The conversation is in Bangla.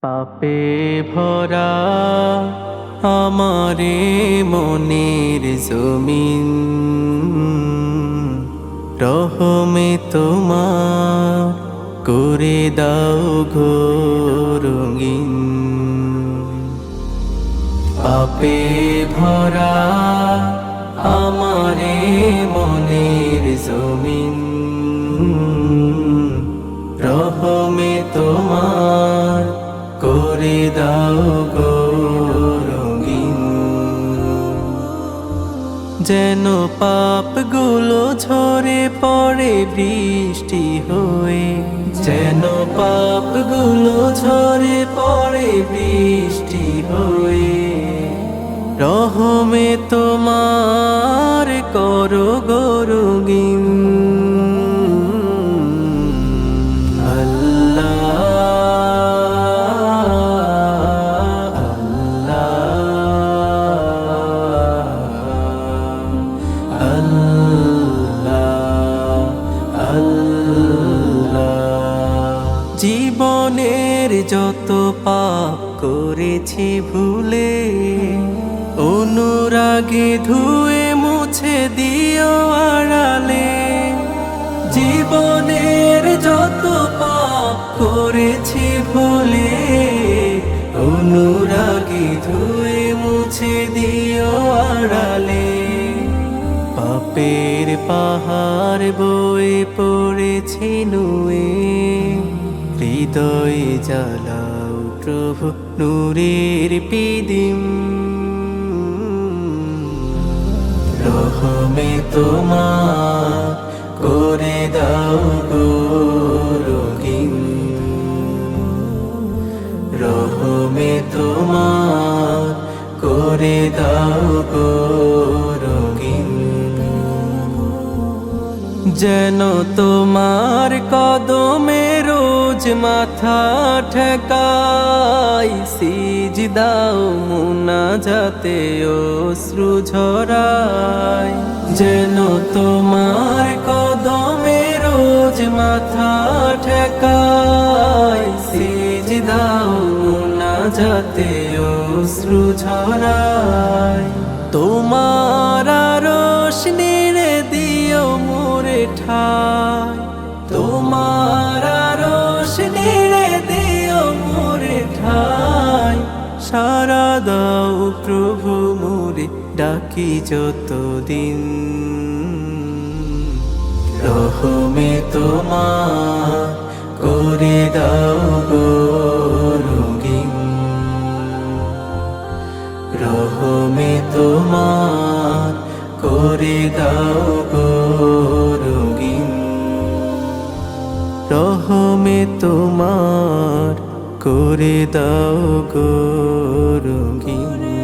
পাপে ভরা আমারে মনের জমিন, রহমে তোমার করে দাও গো রঙিন। পাপে ভরা আমারে মনের জমিন, রহমে তোমার করে দাও গো রঙিন। যেন পাপগুলো ঝরে পড়ে বৃষ্টি হয়ে, যেন পাপগুলো ঝরে পড়ে বৃষ্টি হয়ে, রহমে তোমার করো গো রঙিন। জীবনের যত পাপ করেছি ভুলে, অনুরাগে ধুয়ে মুছে দিও আড়ালে। জীবনের যত পাপ করেছি ভুলে, অনুরাগে ধুয়ে মুছে দিও আড়ালে। পাপের পাহাড় বয়ে পড়েছি নুয়ে, হৃদয়ে জ্বালাও প্রভু নূরের পিদিম। রহমে তোমার করে দাও গো রঙিন, রহমে তোমার করে দাও গো রঙিন। যেন তোমার কদমে রোজ মাথা ঠেকাই, সিজদাও মুনাজাতে অশ্রু ঝরাই। যেন তোমার কদমে রোজ মাথা ঠেকাই, সিজদাও মুনাজাতে অশ্রু ঝরাই। তোমার রোশনি রে দিও মোরে ঠাই, তোমার রোশনি রে দিও মোরে ঠাই। সারা দাও প্রভু মোরে ডাকি যতদিন, রহমে তোমার করে দাও গো রঙিন, রহমে তোমার করে দাও গো রঙিন। রহমে তোমার করে দাও গো রঙিন।